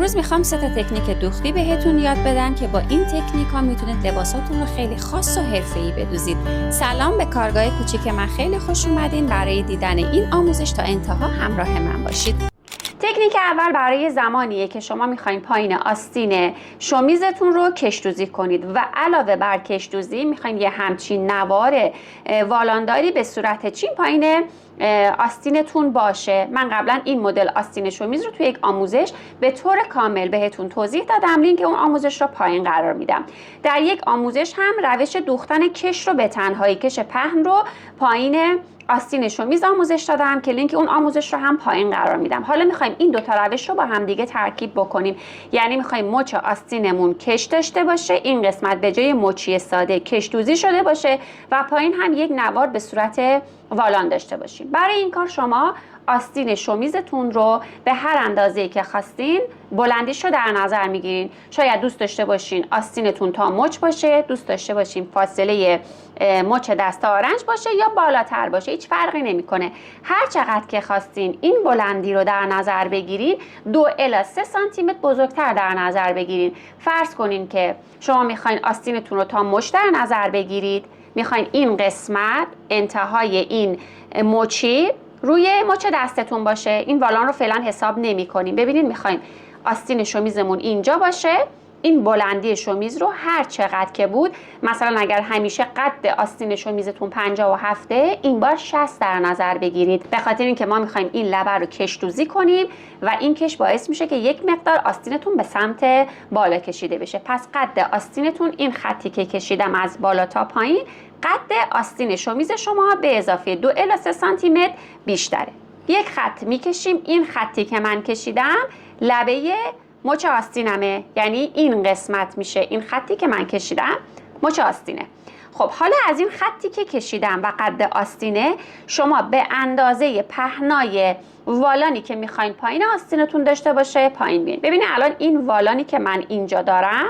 امروز میخوام 3 تکنیک دوختی بهتون یاد بدم که با این تکنیک ها میتونید لباساتون رو خیلی خاص و حرفه‌ای بدوزید. سلام، به کارگاه کوچیک من خیلی خوش اومدین. برای دیدن این آموزش تا انتها همراه من باشید. تکنیک اول برای زمانیه که شما میخواین پایین آستین شومیزتون رو کش‌دوزی کنید و علاوه بر کش‌دوزی میخواین یه همچین نوار والانداری به صورت چین پایین آستینتون باشه. من قبلا این مدل آستین شومیز رو توی یک آموزش به طور کامل بهتون توضیح دادم. لینک اون آموزش رو پایین قرار میدم. در یک آموزش هم روش دوختن کش رو به تنهایی، کش پهن رو پایین آستین شومیز آموزش دادم که لینک اون آموزش رو هم پایین قرار میدم. حالا میخوایم این 2 تا روش رو با هم دیگه ترکیب بکنیم. یعنی میخوایم مچ آستینمون کش داشته باشه، این قسمت به جای مچی ساده کش دوزی شده باشه و پایین هم یک نوار به صورت والان داشته باشیم. برای این کار شما آستین شومیزتون رو به هر اندازه‌ای که خواستین بلندیش رو در نظر میگیرین. شاید دوست داشته باشین آستینتون تا مچ باشه، دوست داشته باشین فاصله مچ دست آرنج باشه یا بالاتر باشه، هیچ فرقی نمیکنه. هر چقدر که خواستین این بلندی رو در نظر بگیرین 2 الی 3 سانتی متر بزرگتر در نظر بگیرین. فرض کنین که شما میخواین آستینتون رو تا مچ در نظر بگیرید، میخواین این قسمت انتهای این مچی روی مچ دستتون باشه. این والان رو فعلا حساب نمی کنیم. ببینید میخوایم آستین شومیزمون اینجا باشه، این بلندی شومیز رو هر چقدر که بود، مثلا اگر همیشه قد آستین شومیزتون 57، این بار 60 در نظر بگیرید. به خاطر اینکه ما میخوایم این لبه رو کش دوزی کنیم و این کش باعث میشه که یک مقدار آستینتون به سمت بالا کشیده بشه. پس قد آستینتون، این خطی که کشیدم از بالا تا پایین، قد آستین شومیز شما به اضافه 2 الی 3 سانتی متر بیشتره. یک خط میکشیم. این خطی که من کشیدم لبه مچ آستینمه، یعنی این قسمت میشه. این خطی که من کشیدم مچ آستینه. خب حالا از این خطی که کشیدم و قد آستینه، شما به اندازه پهنای والانی که میخواین پایین آستینتون داشته باشه پایین بیاین. ببینید الان این والانی که من اینجا دارم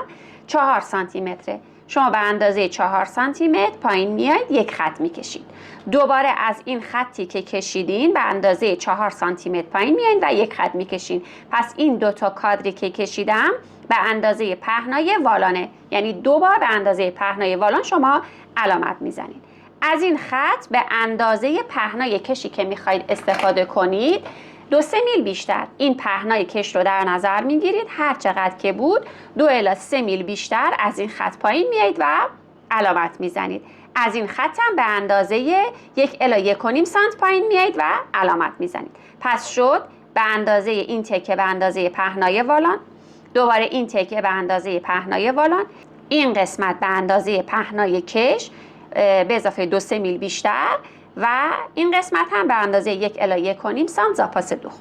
4 سانتی متره. شما به اندازه 4 سانتی متر پایین میاید، یک خط میکشید. دوباره از این خطی که کشیدین به اندازه 4 سانتی متر پایین میاید و یک خط میکشین. پس این 2 تا کادری که کشیدم به اندازه پهنای والانه، یعنی 2 بار به اندازه پهنای والان شما علامت میزنید. از این خط به اندازه پهنای کشی که میخواید استفاده کنید 2-3 میل بیشتر این پهنای کش رو در نظر میگیرید. هر چقدر که بود 2 الی 3 میل بیشتر از این خط پایین میایید و علامت میزنید. از این خط هم به اندازه 1 الی 1.5 سانت پایین میایید و علامت میزنید. پس شد به اندازه این تکه به اندازه پهنای والان، دوباره این تکه به اندازه پهنای والان، این قسمت به اندازه پهنای کش به اضافه 2-3 میل بیشتر و این قسمت هم به اندازه 1 الی 1.5 سانت زاپاس دوخت.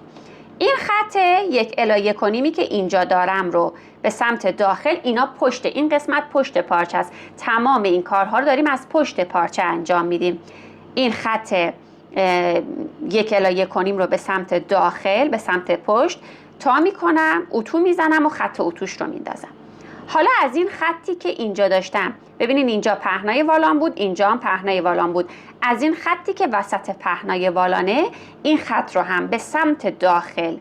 این خط 1 الی 1.5 که اینجا دارم رو به سمت داخل، اینا پشت، این قسمت پشت پارچه است. تمام این کارها رو داریم از پشت پارچه انجام میدیم. این خط 1 الی 1.5 رو به سمت داخل، به سمت پشت تا میکنم، اتو میزنم و خط اتوش رو میندازم. حالا از این خطی که اینجا داشتم، ببینین اینجا پهنای والان بود، اینجا هم پهنای والان بود. از این خطی که وسط پهنای والانه، این خط رو هم به سمت داخل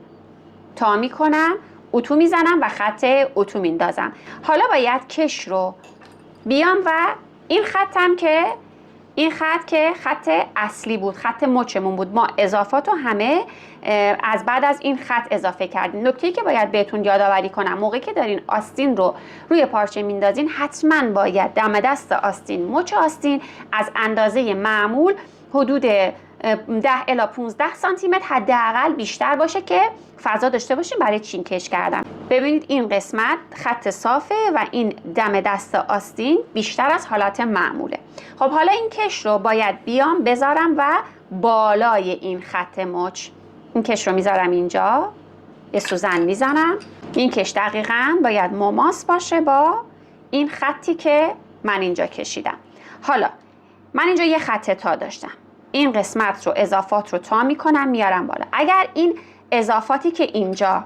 تا میکنم، اتو میزنم و خط اتو میندازم. حالا باید کش رو بیام و این خطم که این خط که خط اصلی بود، خط مچمون بود، ما اضافات رو همه از بعد از این خط اضافه کردیم. نکته‌ای که باید بهتون یادآوری کنم، موقعی که دارین آستین رو روی پارچه میندازین، حتما باید دم دست آستین، مچ آستین از اندازه معمول حدود 10 الی 15 سانتی متر حداقل بیشتر باشه که فضا داشته باشیم برای چین کش کردن. ببینید این قسمت خط صافه و این دم دست آستین بیشتر از حالت معموله. خب حالا این کش رو باید بیام بذارم و بالای این خط مچ، این کش رو میذارم اینجا، یه سوزن میزنم. این کش دقیقاً باید مماس باشه با این خطی که من اینجا کشیدم. حالا من اینجا یه خط تا داشتم، این قسمت رو اضافات رو تا میکنم میارم بالا. اگر این اضافاتی که اینجا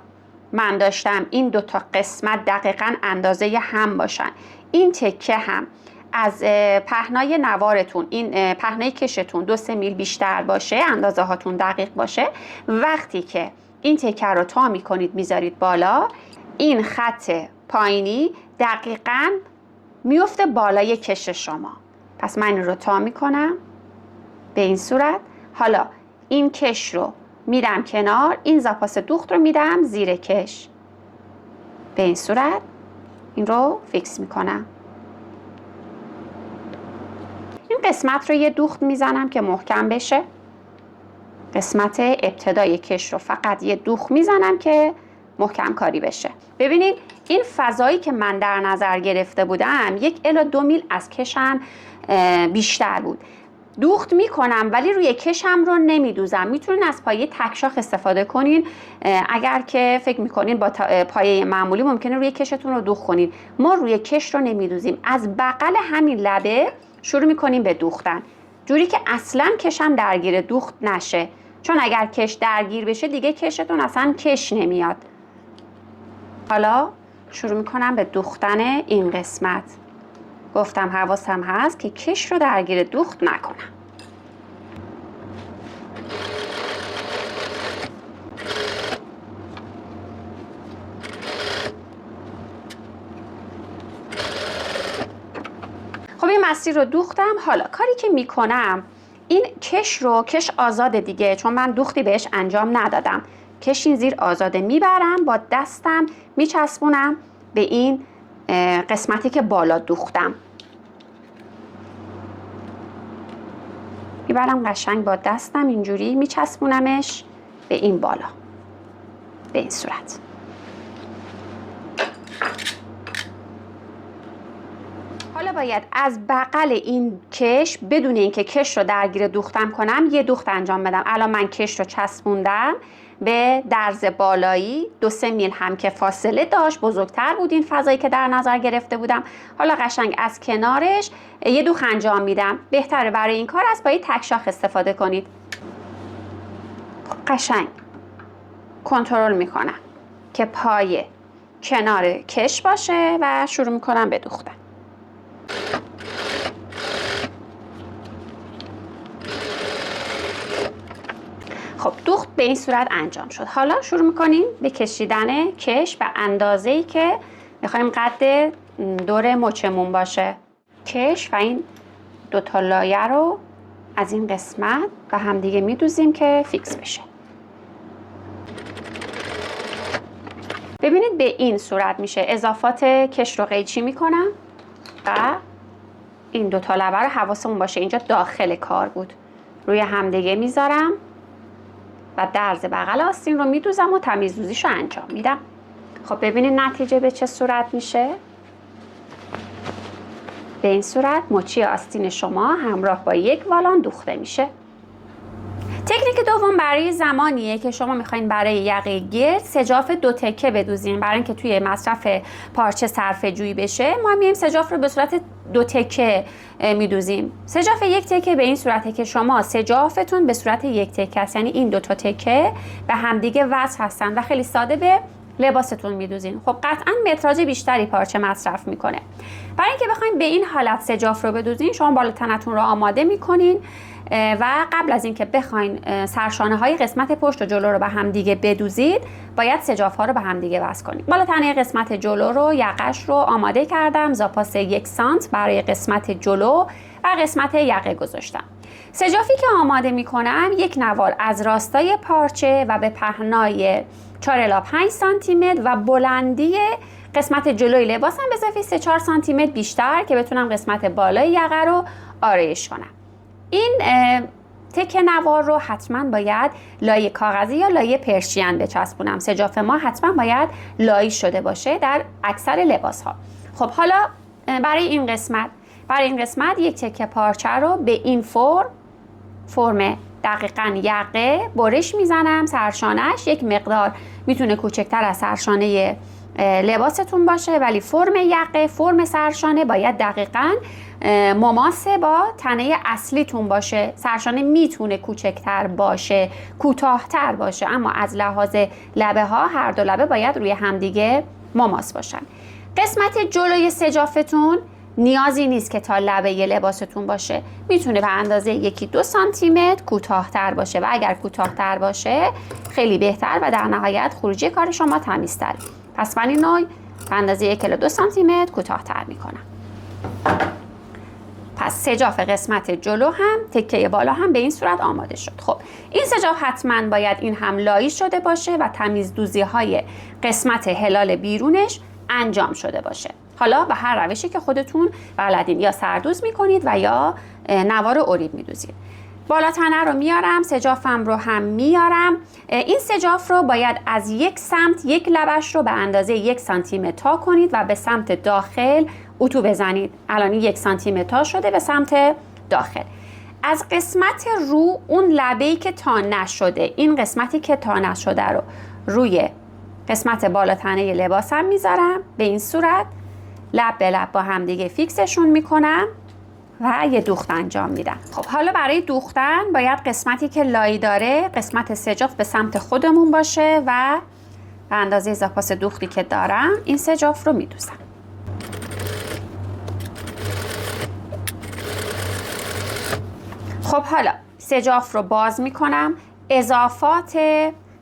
من داشتم، این 2 تا قسمت دقیقاً اندازه هم باشن، این تکه هم از پهنای نوارتون، این پهنای کشتون 2-3 میل بیشتر باشه، اندازه هاتون دقیق باشه، وقتی که این تکه رو تا میکنید میذارید بالا، این خط پایینی دقیقاً میفته بالای کش شما. پس من این رو تا میکنم به این صورت. حالا این کش رو میدم کنار، این زاپاس دوخت رو میدم زیر کش به این صورت. این رو فیکس میکنم. این قسمت رو یه دوخت میزنم که محکم بشه. قسمت ابتدای کش رو فقط یه دوخت میزنم که محکم کاری بشه. ببینید این فضایی که من در نظر گرفته بودم 1 الی 2 میل از کشم بیشتر بود. دوخت میکنم ولی روی کشم رو نمیدوزم. میتونین از پایه تکشاخ استفاده کنین اگر که فکر میکنین با پایه معمولی ممکنه روی کشتون رو دوخت کنین. ما روی کش رو نمیدوزیم، از بغل همین لبه شروع میکنیم به دوختن، جوری که اصلا کشم درگیر دوخت نشه، چون اگر کش درگیر بشه دیگه کشتون اصلا کش نمیاد. حالا شروع میکنم به دوختن این قسمت. گفتم حواسم هست که کش رو درگیر دوخت نکنم. خب این مسیر رو دوختم. حالا کاری که میکنم این کش رو، کش آزاده دیگه چون من دوختی بهش انجام ندادم، کش این زیر آزاده، میبرم با دستم میچسبونم به این قسمتی که بالا دوختم. میبرم قشنگ با دستم اینجوری میچسبونمش به این بالا به این صورت. حالا باید از بغل این کش بدون اینکه کش رو درگیر دوختم کنم یه دوخت انجام بدم. الان من کش رو چسبوندم به درز بالایی 2-3 میل هم که فاصله داشت، بزرگتر بود این فضایی که در نظر گرفته بودم. حالا قشنگ از کنارش یه دوخت انجام میدم. بهتره برای این کار از پایه تکشاخ استفاده کنید. قشنگ کنترل میکنم که پایه کنار کش باشه و شروع میکنم به دوختن. خب دوخت به این صورت انجام شد. حالا شروع میکنیم به کشیدن کش به اندازه‌ای که میخوایم قد دور مچمون باشه. کش و این دوتا لایه رو از این قسمت به هم دیگه میدوزیم که فیکس بشه. ببینید به این صورت میشه. اضافات کش رو قیچی میکنم و این دوتا لبه رو حواسمون باشه اینجا داخل کار بود، روی همدیگه میذارم و درز بغل آستین رو میدوزم و تمیزدوزیش رو انجام میدم. خب ببینید نتیجه به چه صورت میشه. به این صورت مچی آستین شما همراه با یک والان دوخته میشه. تکنیک دوم برای زمانیه که شما میخواین برای یقه گرد سجاف 2 تکه بدوزین. برای اینکه توی مصرف پارچه صرفه جویی بشه ما میایم سجاف رو به صورت 2 تکه میدوزیم. سجاف 1 تکه به این صورته که شما سجافتون به صورت 1 تکه است، یعنی این 2 تا تکه به همدیگه وصل هستن و خیلی ساده به لباستون میدوزین. خب قطعا متراژ بیشتری پارچه مصرف میکنه. برای اینکه بخواید به این حالت سجاف رو بدوزین شما بالا تنتون رو آماده میکنین و قبل از اینکه بخواین سرشانه های قسمت پشت و جلو رو به هم دیگه بدوزید باید سجاف ها رو به هم دیگه وصل کنید. بالا تنه قسمت جلو رو، یقش رو آماده کردم، زاپاس 1 سانت برای قسمت جلو و قسمت یقه گذاشتم. سجافی که آماده میکنم 1 نوار از راستای پارچه و به پهنای 4 الی 5 سانتی متر و بلندی قسمت جلوی لباسم به اضافه 3-4 سانتی متر بیشتر که بتونم قسمت بالای یقه رو آرایش کنم. این تکه نوار رو حتما باید لایه کاغذی یا لایه پرشین بچسبونم. سجاف ما حتما باید لایی شده باشه در اکثر لباس ها. خب حالا برای این قسمت 1 تکه پارچه رو به این فرم دقیقاً یقه برش میزنم. سرشانه‌اش 1 مقدار میتونه کوچکتر از سرشانه لباستون باشه ولی فرم یقه، فرم سرشانه باید دقیقاً مماسه با تنه اصلیتون باشه. سرشانه میتونه کوچکتر باشه، کوتاه‌تر باشه، اما از لحاظ لبه ها هر دو لبه باید روی همدیگه مماس باشن. قسمت جلوی سجافتون نیازی نیست که تا لبه لباستون باشه، میتونه به اندازه 1-2 سانتی متر کوتاه‌تر باشه و اگر کوتاه‌تر باشه خیلی بهتر و در نهایت خروجی کار شما تمیزتر. پس من این نوع به اندازه 1-2 سانتی متر کوتاه‌تر میکنم. پس سجاف قسمت جلو هم تکه بالا هم به این صورت آماده شد. خب این سجاف حتما باید این هم لایی شده باشه و تمیز دوزی های قسمت هلال بیرونش انجام شده باشه. حالا به هر روشی که خودتون بلدین، یا سردوز میکنید و یا نوار اوریب میدوزید. بالا تنه رو میارم، سجافم رو هم میارم. این سجاف رو باید از یک سمت یک لبش رو به اندازه 1 سانتی متر تا کنید و به سمت داخل اتو بزنید. الان 1 سانتی متر تا شده به سمت داخل. از قسمت رو اون لبه‌ای که تا نشده، این قسمتی که تا نشده رو روی قسمت بالا تنه لباسم میذارم. به این صورت لب به لب با هم دیگه فیکسشون میکنم و یه دوخت انجام میدم. خب حالا برای دوختن باید قسمتی که لایی داره، قسمت سجاف به سمت خودمون باشه و به اندازه اضافه دوختی که دارم این سجاف رو میدوزم. خب حالا سجاف رو باز میکنم. اضافات،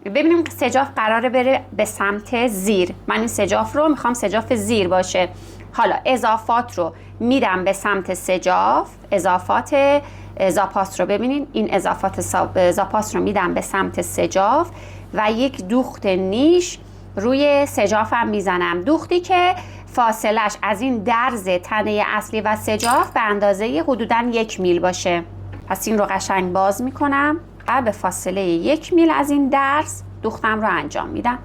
ببینیم سجاف قراره بره به سمت زیر. من این سجاف رو میخوام سجاف زیر باشه. حالا اضافات رو میدم به سمت سجاف. اضافات زاپاس رو ببینین، این اضافات زاپاس رو میدم به سمت سجاف و یک دوخت نیش روی سجافم میزنم. دوختی که فاصلش از این درز تنه اصلی و سجاف به اندازه حدوداً 1 میل باشه. پس این رو قشنگ باز میکنم و به فاصله 1 میل از این درز دوختم رو انجام میدم.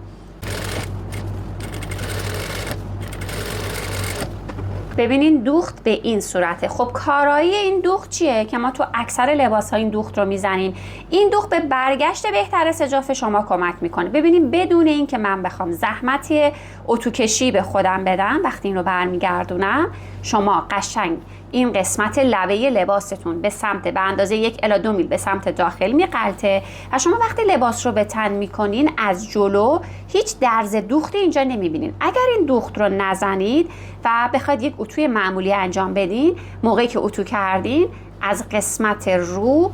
ببینین دوخت به این صورته. خب کارایی این دوخت چیه که ما تو اکثر لباس ها این دوخت رو میزنیم؟ این دوخت به برگشت بهتر سجاف شما کمک میکنه. ببینین بدون این که من بخوام زحمتی اتوکشی به خودم بدم، وقتی این رو برمیگردونم شما قشنگ این قسمت لبه لباستون به سمت به اندازه 1 الی 2 میل به سمت داخل میغلطه و شما وقتی لباس رو به تن میکنین از جلو هیچ درز دوختی اینجا نمیبینین. اگر این دوخت رو نزنید و بخواید یک اتوی معمولی انجام بدین، موقعی که اتو کردین از قسمت رو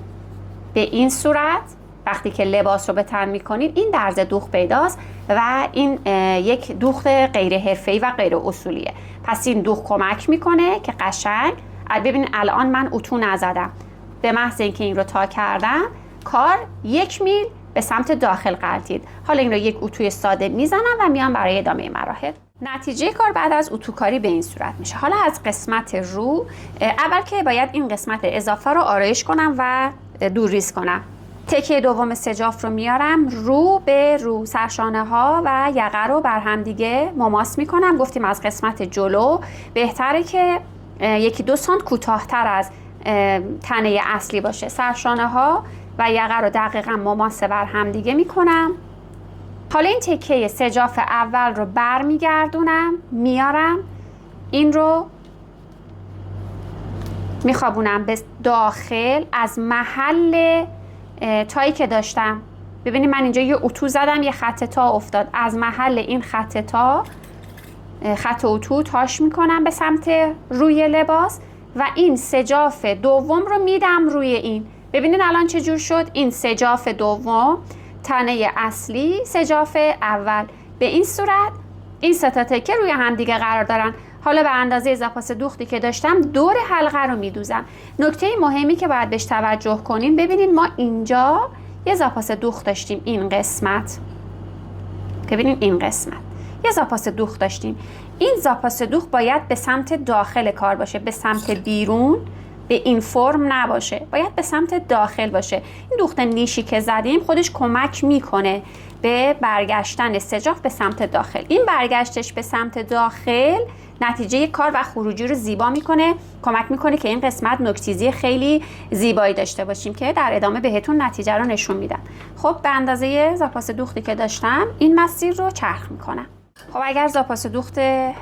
به این صورت وقتی که لباس رو به تن میکنین این درز دوخت پیداست و این یک دوخت غیر حرفه‌ای و غیر اصولیه. پس این دوخت کمک میکنه که قشنگ، ببین الان من اتو نزدم، به محض اینکه این رو تا کردم کار 1 میل به سمت داخل غلطید. حالا این رو یک اتوی ساده میزنم و میام برای ادامه مراحل. نتیجه کار بعد از اتوکاری به این صورت میشه. حالا از قسمت رو، اول که باید این قسمت اضافه رو آرایش کنم و دورریز کنم. تکه دوم سجاف رو میارم، رو به رو سرشانه ها و یقه رو بر هم دیگه مماس میکنم. گفتیم از قسمت جلو بهتره که 1-2 سانت کوتاه‌تر از تنه اصلی باشه. سرشانه ها و یقه رو دقیقاً مماس بر هم دیگه میکنم. حالا این تکه سجاف اول رو برمیگردونم، میارم این رو میخوابونم به داخل از محل تایی که داشتم. ببینید من اینجا یه اتو زدم، یه خط تا افتاد. از محل این خط تا، خط اتو تاش میکنم به سمت روی لباس و این سجاف دوم رو میدم روی این. ببینید الان چه جور شد. این سجاف دوم، تنه اصلی، سجاف اول، به این صورت این سه تا تکه روی هم دیگه قرار دارن. حالا به اندازه اضافه دوختی که داشتم دور حلقه رو میدوزم. نکته مهمی که باید بهش توجه کنین، ببینید ما اینجا یه اضافه دوخت داشتیم، این قسمت که ببینید این قسمت یه اضافه دوخت داشتیم. این اضافه دوخت باید به سمت داخل کار باشه، به سمت بیرون به این فرم نباشه، باید به سمت داخل باشه. این دوخت نیشی که زدیم خودش کمک میکنه به برگشتن سجاف به سمت داخل. این برگشتش به سمت داخل نتیجه کار و خروجی رو زیبا میکنه، کمک میکنه که این قسمت نوک‌تیزی خیلی زیبایی داشته باشیم که در ادامه بهتون نتیجه رو نشون میدم. خب به اندازه زاپاس دوختی که داشتم این مسیر رو چرخ میکنم. خب اگر زاپاس دوخت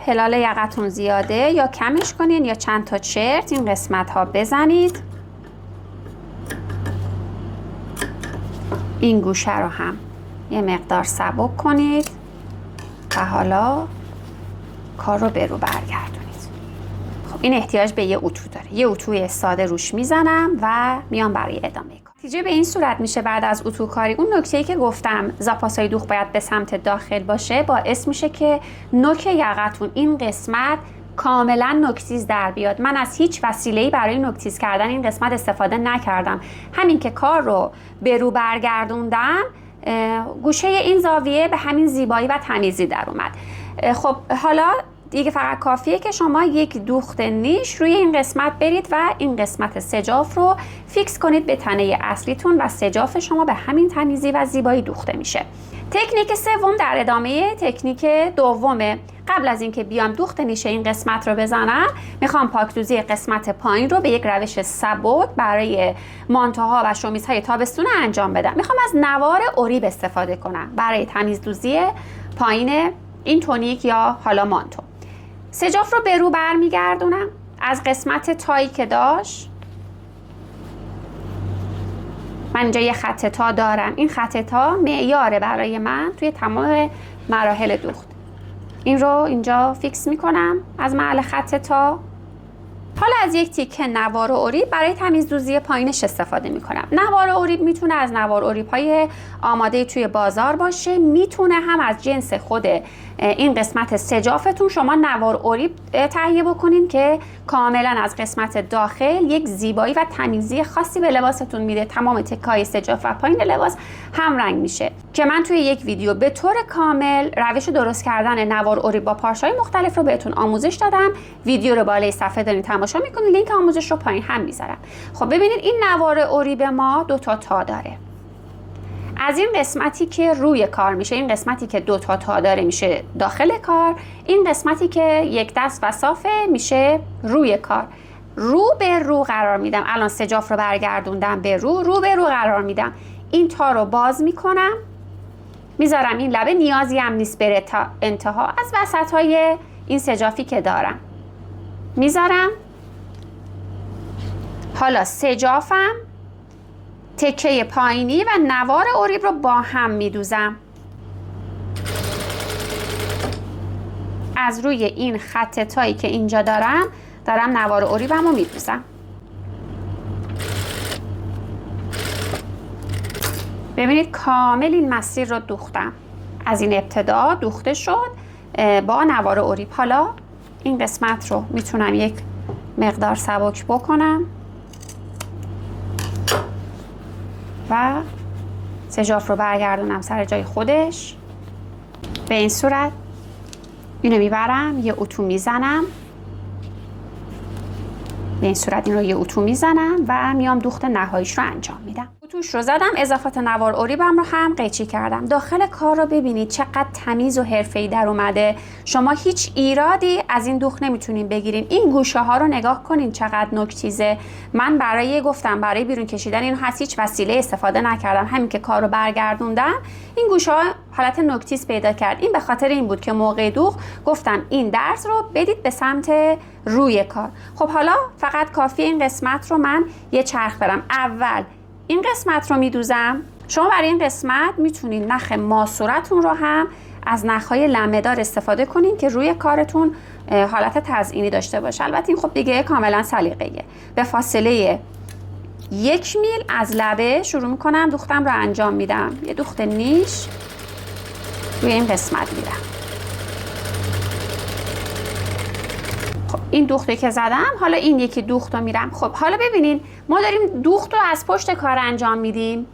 هلال یقتون زیاده یا کمش کنین یا چند تا چرت این قسمت ها بزنید. این گوشه رو هم یه مقدار سبک کنید و حالا کار رو به رو برگردونید. خب این احتیاج به یه اتو داره. یه اتوی ساده روش میزنم و میام برای ادامه کار. نتیجه به این صورت میشه بعد از اتو کاری، اون نکته‌ای که گفتم زاپاسای دوغ باید به سمت داخل باشه، باعث میشه که نوک یقتون این قسمت کاملا نوک‌تیز در بیاد. من از هیچ وسیله‌ای برای نوک‌تیز کردن این قسمت استفاده نکردم. همین که کار رو به رو برگردوندم، گوشه این زاویه به همین زیبایی و تمیزی در اومد. خب حالا دیگه فقط کافیه که شما یک دوخت نیش روی این قسمت برید و این قسمت سجاف رو فیکس کنید به تنه اصلیتون و سجاف شما به همین تمیزی و زیبایی دوخته میشه. تکنیک سوم در ادامه تکنیک دومه. قبل از اینکه بیام دوخت نیش این قسمت رو بزنم، میخوام پاکدوزی قسمت پایین رو به یک روش سبک برای مانتوها و شومیزهای تابستون انجام بدم. میخوام از نوار اوریب استفاده کنم برای تمیزدوزی پایین این تونیک یا حالا مانتو. سجاف رو به رو برمیگردونم از قسمت تایی که داشت. من اینجا یه خط تا دارم. این خط تا معیاره برای من توی تمام مراحل دوخت. این رو اینجا فیکس میکنم از محل خط تا. حالا از یک تیکه نوار اوریب برای تمیزدوزی پایینش استفاده میکنم. نوار اوریب میتونه از نوار اوریب های آماده توی بازار باشه، میتونه هم از جنس خود این قسمت سجافتون شما نوار اوریب تهیه بکنین که کاملا از قسمت داخل یک زیبایی و تمیزی خاصی به لباستون میده. تمام تکای سجاف و پایین لباس هم رنگ میشه که من توی یک ویدیو به طور کامل روش درست کردن نوار اوریب با پارچه‌های مختلف رو بهتون آموزش دادم. ویدیو رو بالای صفحه دارین تماشا میکنید، لینک آموزش رو پایین هم میذارم. خب ببینید این نوار اوریب ما 2 تا داره. از این قسمتی که روی کار میشه، این قسمتی که 2 تا داره میشه داخل کار، این قسمتی که یک دست و صافه میشه روی کار. رو به رو قرار میدم. الان سجاف رو برگردوندم به رو به رو قرار میدم. این تا رو باز میکنم، میذارم این لبه، نیازی هم نیست بره تا انتها. از وسط های این سجافی که دارم میذارم. حالا سجافم، تکه پایینی و نوار اوریب رو با هم میدوزم. از روی این خط تایی که اینجا دارم نوار اوریبم رو میدوزم. ببینید کامل این مسیر رو دوختم. از این ابتدا دوخته شد با نوار اوریب. حالا این قسمت رو میتونم یک مقدار سبک بکنم و سجاف رو برگردونم سر جای خودش. به این صورت اینو میبرم یه اتو میزنم. به این صورت این رو یه اتو میزنم و میام دوخت نهاییش رو انجام میدم. اتوش رو زدم، اضافات نوار اوریبم رو هم قیچی کردم. داخل کار رو ببینید چقدر تمیز و حرفه‌ای در اومده. شما هیچ ایرادی از این دوخت نمیتونین بگیرین. این گوشه ها رو نگاه کنین چقدر نوک‌تیزه. من برای بیرون کشیدن این هیچ وسیله استفاده نکردم. همین که کار رو برگردوندم این گوشه ها حالت نوک‌تیز پیدا کرد. این به خاطر این بود که موقع دوخت گفتم این درس رو بدید به سمت روی کار. خب حالا فقط کافیه این قسمت رو من یه چرخ برم. اول این قسمت رو میدوزم. شما برای این قسمت میتونید نخ ماسورتون رو هم از نخهای لمه‌دار استفاده کنین که روی کارتون حالت تزئینی داشته باشه. البته این خب دیگه کاملا سلیقه‌ایه. به فاصله 1 میل از لبه شروع میکنم دوختم رو انجام میدم. یه دوخت نیش روی این قسمت میدم. خب این دوختی که زدم، حالا این یکی دوخت رو میرم. خب حالا ببینین ما داریم دوخت رو از پشت کار انجام میدیم.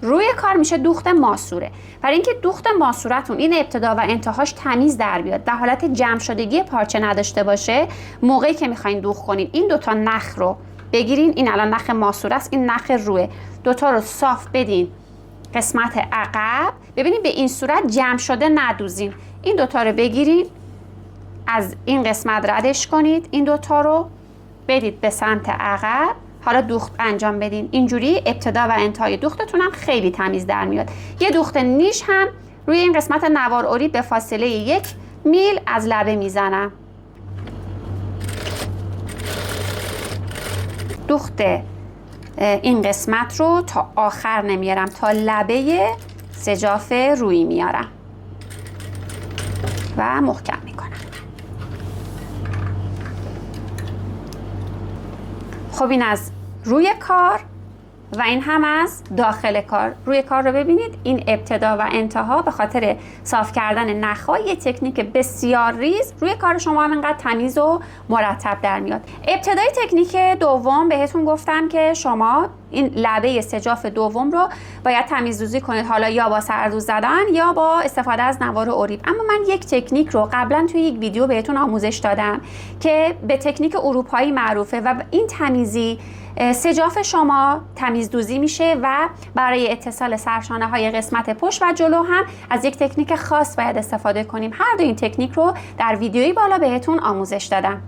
روی کار میشه دوخت ماسوره. برای اینکه دوخت ماسورتون این ابتدا و انتهاش تمیز در بیاد، در حالت جمع شدگی پارچه نداشته باشه، موقعی که میخواین دوخت کنین این 2 تا نخ رو بگیرین. این الان نخ ماسوره است، این نخ روه. 2 تا رو صاف بدین قسمت عقب. ببینید به این صورت جمع شده ندوزین. این 2 تا رو بگیرین از این قسمت ردش کنید. این 2 تا رو بدید به سمت عقب. حالا دوخت انجام بدین. اینجوری ابتدا و انتهای دوختتون هم خیلی تمیز در میاد. یه دوخت نیش هم روی این قسمت نوار اوریب به فاصله 1 میل از لبه میزنم. دوخت این قسمت رو تا آخر نمیارم، تا لبه سجاف روی میارم و محکم میکنم. خب این از روی کار و این هم از داخل کار. روی کار رو ببینید، این ابتدا و انتها به خاطر صاف کردن نخهای تکنیک بسیار ریز روی کار شما هم اینقدر تمیز و مرتب در میاد. ابتدای تکنیک دوم بهتون گفتم که شما این لبه سجاف دوم رو باید تمیزدوزی کنید، حالا یا با سردوز زدن یا با استفاده از نوار اوریب. اما من یک تکنیک رو قبلا توی یک ویدیو بهتون آموزش دادم که به تکنیک اروپایی معروفه و این تمیزی سجاف شما تمیزدوزی میشه و برای اتصال سرشانه های قسمت پشت و جلو هم از یک تکنیک خاص باید استفاده کنیم. هر دو این تکنیک رو در ویدیویی بالا بهتون آموزش دادم.